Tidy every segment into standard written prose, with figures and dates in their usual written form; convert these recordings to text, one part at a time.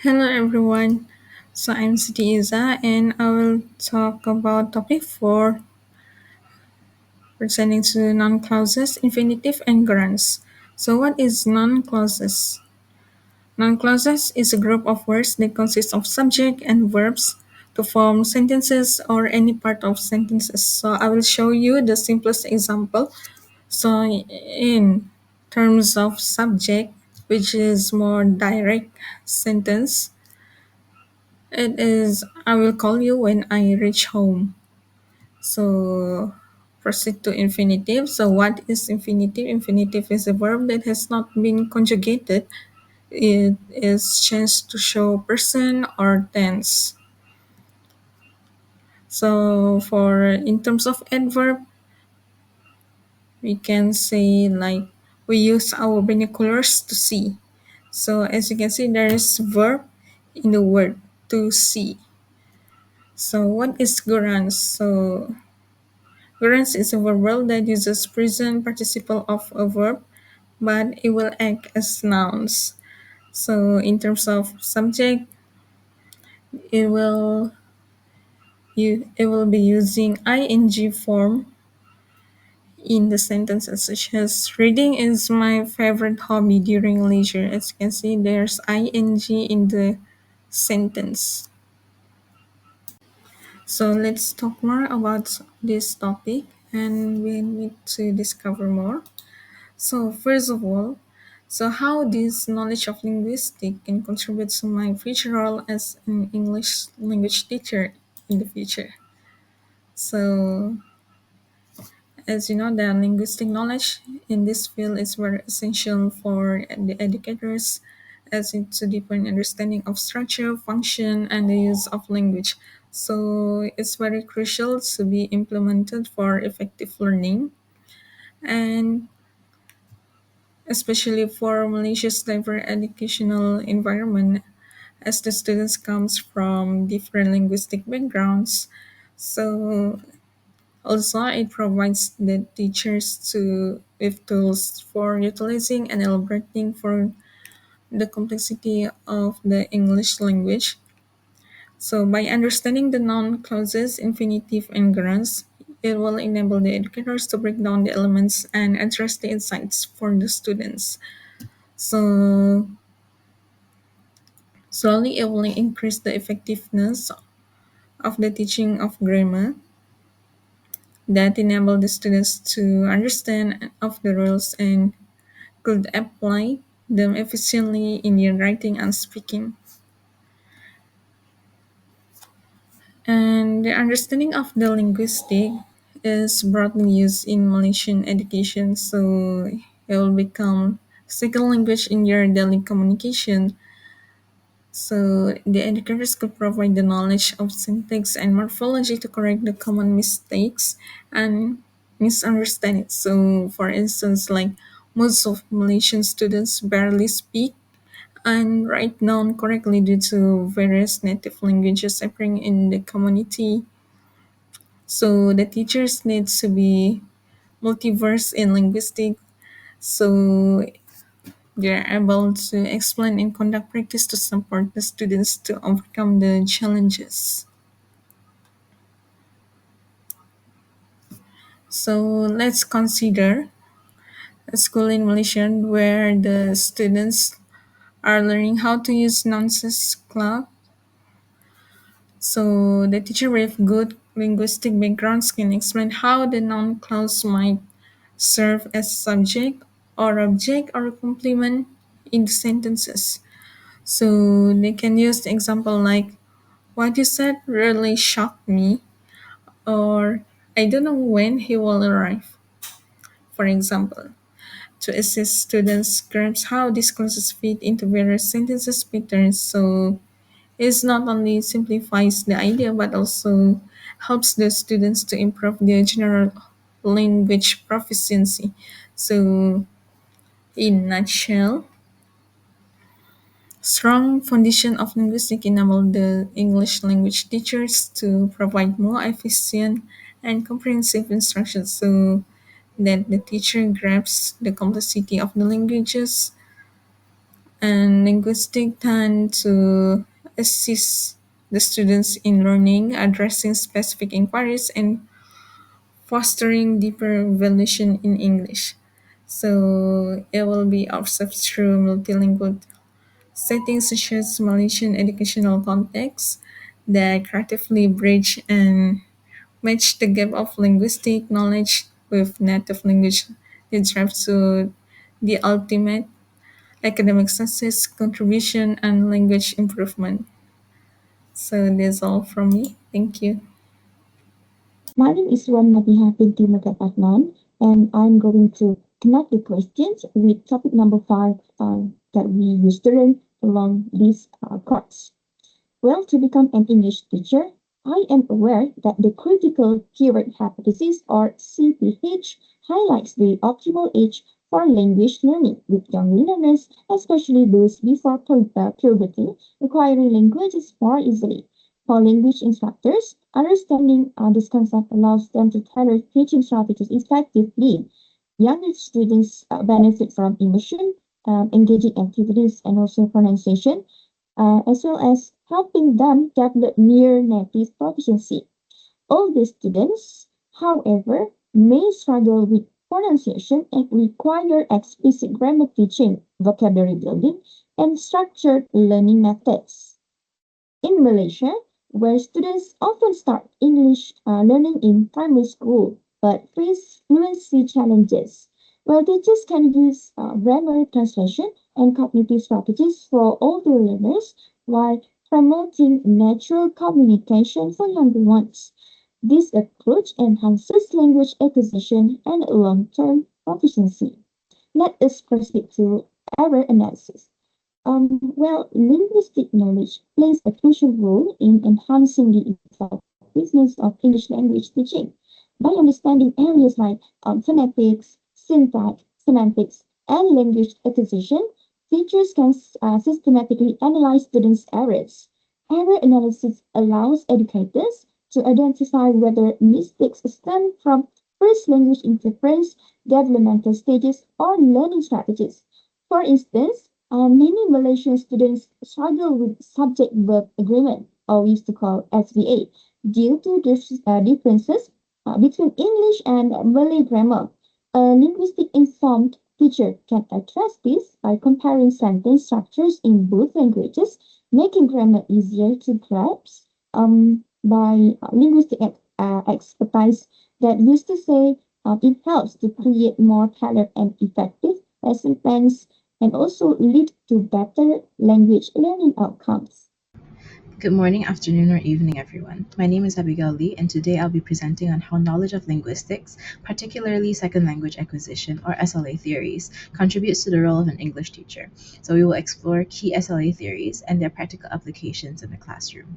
Hello everyone. So I'm Siti Iza and I will talk about topic 4 pertaining to non-clauses, infinitive and gerunds. So what is non-clauses? Non-clauses is a group of words that consist of subject and verbs to form sentences or any part of sentences. So I will show you the simplest example. So in terms of subject, which is more direct sentence, it is I will call you when I reach home. So proceed to infinitive. So what is infinitive? Infinitive is a verb that has not been conjugated. It is changed to show person or tense. So for in terms of adverb, we can say like we use our binoculars to see. So as you can see, there is verb in the word to see. So what is gerund? So gerunds is a verbal that uses present participle of a verb, but it will act as nouns. So in terms of subject, it will it will be using ing form in the sentences such as reading is my favorite hobby during leisure. As you can see, there's ing in the sentence. So let's talk more about this topic and we need to discover more. So first of all, so how this knowledge of linguistic can contribute to my future role as an English language teacher in the future. So as you know, the linguistic knowledge in this field is very essential for the educators as it's a deeper understanding of structure, function, and the use of language. So it's very crucial to be implemented for effective learning and especially for Malaysia's diverse educational environment as the students comes from different linguistic backgrounds. So also it provides the teachers to with tools for utilizing and elaborating for the complexity of the English language. So by understanding the noun clauses, infinitive and gerunds, it will enable the educators to break down the elements and address the insights for the students. So slowly it will increase the effectiveness of the teaching of grammar that enable the students to understand of the rules and could apply them efficiently in their writing and speaking. And the understanding of the linguistic is broadly used in Malaysian education, so it will become second language in your daily communication. So the educators could provide the knowledge of syntax and morphology to correct the common mistakes and misunderstandings. So for instance, like most of Malaysian students barely speak and write down correctly due to various native languages appearing in the community. So the teachers need to be multiverse in linguistics so they're able to explain and conduct practice to support the students to overcome the challenges. So let's consider a school in Malaysia where the students are learning how to use nonsense club. So the teacher with good linguistic backgrounds can explain how the noun clause might serve as subject or object or complement in the sentences. So they can use the example like what you said really shocked me or I don't know when he will arrive, for example, to assist students grasp how these clauses fit into various sentences patterns. So it not only simplifies the idea but also helps the students to improve their general language proficiency. So in nutshell, strong foundation of linguistics enable the English language teachers to provide more efficient and comprehensive instructions so that the teacher grasps the complexity of the languages And linguistic tend to assist the students in learning, addressing specific inquiries, and fostering deeper evaluation in English. So it will be observed through multilingual settings such as Malaysian educational context that creatively bridge and match the gap of linguistic knowledge with native language that drives to the ultimate academic success, contribution, and language improvement. So that's all from me. Thank you. My name is Wanmati Binti Megat Adnan, and I'm going to connect the questions with topic number five that we used to learn along this course. Well, to become an English teacher, I am aware that the critical keyword hypothesis, or CPH, highlights the optimal age for language learning with young learners, especially those before puberty, acquiring languages more easily. For language instructors, understanding this concept allows them to tailor teaching strategies effectively. Younger students benefit from immersion, engaging activities, and also pronunciation, as well as helping them develop near native proficiency. Older students, however, may struggle with pronunciation and require explicit grammar teaching, vocabulary building, and structured learning methods. In Malaysia, where students often start English learning in primary school but face fluency challenges, well, teachers can use grammar translation and cognitive strategies for older learners while promoting natural communication for younger ones. This approach enhances language acquisition and long-term proficiency. Let us proceed to error analysis. Well, linguistic knowledge plays a crucial role in enhancing the effectiveness of English language teaching. By understanding areas like phonetics, syntax, semantics, and language acquisition, teachers can systematically analyze students' errors. Error analysis allows educators to identify whether mistakes stem from first language interference, developmental stages, or learning strategies. For instance, many Malaysian students struggle with subject-verb agreement, or we used to call SVA, due to differences between English and Malay grammar. A linguistic informed teacher can address this by comparing sentence structures in both languages, making grammar easier to grasp. By linguistic expertise that used to say it helps to create more clear and effective lesson plans and also lead to better language learning outcomes. Good morning, afternoon, or evening, everyone. My name is Abigail Lee, and today I'll be presenting on how knowledge of linguistics, particularly second language acquisition or SLA theories, contributes to the role of an English teacher. So we will explore key SLA theories and their practical applications in the classroom.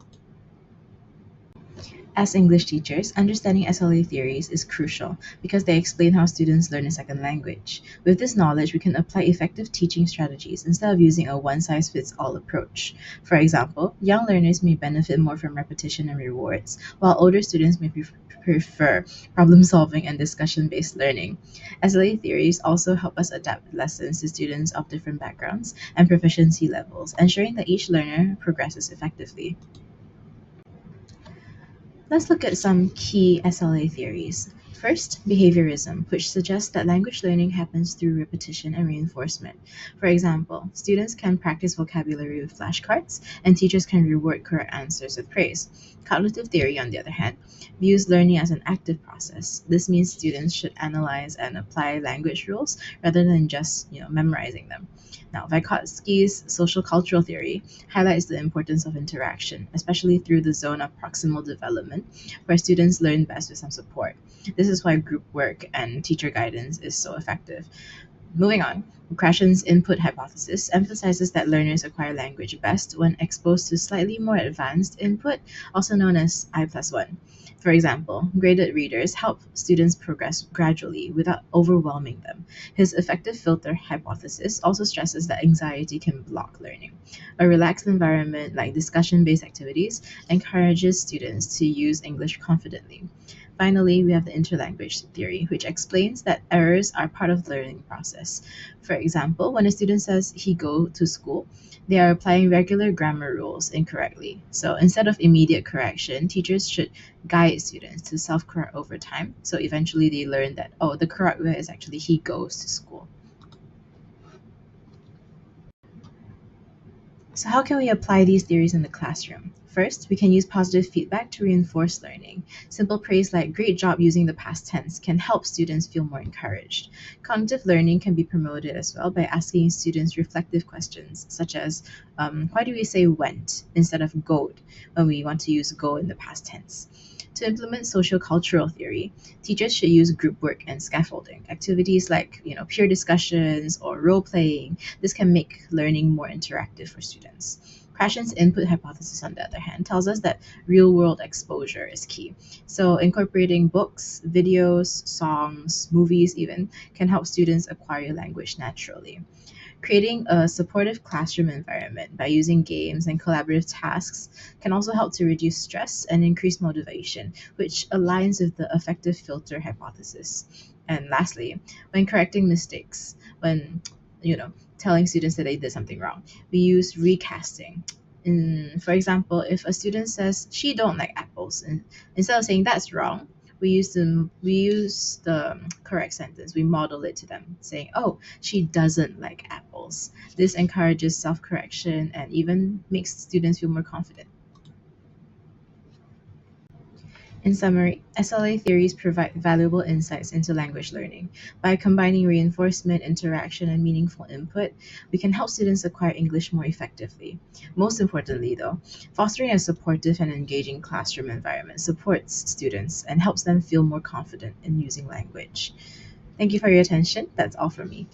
As English teachers, understanding SLA theories is crucial because they explain how students learn a second language. With this knowledge, we can apply effective teaching strategies instead of using a one size fits all approach. For example, young learners may benefit more from repetition and rewards, while older students may prefer problem solving and discussion based learning. SLA theories also help us adapt lessons to students of different backgrounds and proficiency levels, ensuring that each learner progresses effectively. Let's look at some key SLA theories. First, behaviorism, which suggests that language learning happens through repetition and reinforcement. For example, students can practice vocabulary with flashcards, and teachers can reward correct answers with praise. Cognitive theory, on the other hand, views learning as an active process. This means students should analyze and apply language rules rather than just memorizing them. Now, Vygotsky's social cultural theory highlights the importance of interaction, especially through the zone of proximal development, where students learn best with some support. This is why group work and teacher guidance is so effective. Moving on, Krashen's input hypothesis emphasizes that learners acquire language best when exposed to slightly more advanced input, also known as I plus 1. For example, graded readers help students progress gradually without overwhelming them. His effective filter hypothesis also stresses that anxiety can block learning. A relaxed environment like discussion based activities encourages students to use English confidently. Finally, we have the interlanguage theory, which explains that errors are part of the learning process. For example, when a student says he go to school, they are applying regular grammar rules incorrectly. So instead of immediate correction, teachers should guide students to self correct over time. So eventually they learn that, oh, the correct way is actually he goes to school. So, how can we apply these theories in the classroom? First, we can use positive feedback to reinforce learning. Simple praise like great job using the past tense can help students feel more encouraged. Cognitive learning can be promoted as well by asking students reflective questions, such as why do we say went instead of goed when we want to use go in the past tense? To implement social cultural theory, teachers should use group work and scaffolding. Activities like peer discussions or role playing, this can make learning more interactive for students. Krashen's input hypothesis, on the other hand, tells us that real world exposure is key. So, incorporating books, videos, songs, movies, even, can help students acquire language naturally. Creating a supportive classroom environment by using games and collaborative tasks can also help to reduce stress and increase motivation, which aligns with the effective filter hypothesis. And lastly, when correcting mistakes, when telling students that they did something wrong, we use recasting. For example, if a student says she don't like apples, and instead of saying that's wrong, we use the correct sentence. We model it to them, saying, "Oh, she doesn't like apples." This encourages self-correction and even makes students feel more confident. In summary, SLA theories provide valuable insights into language learning. By combining reinforcement, interaction, and meaningful input, we can help students acquire English more effectively. Most importantly, though, fostering a supportive and engaging classroom environment supports students and helps them feel more confident in using language. Thank you for your attention. That's all from me.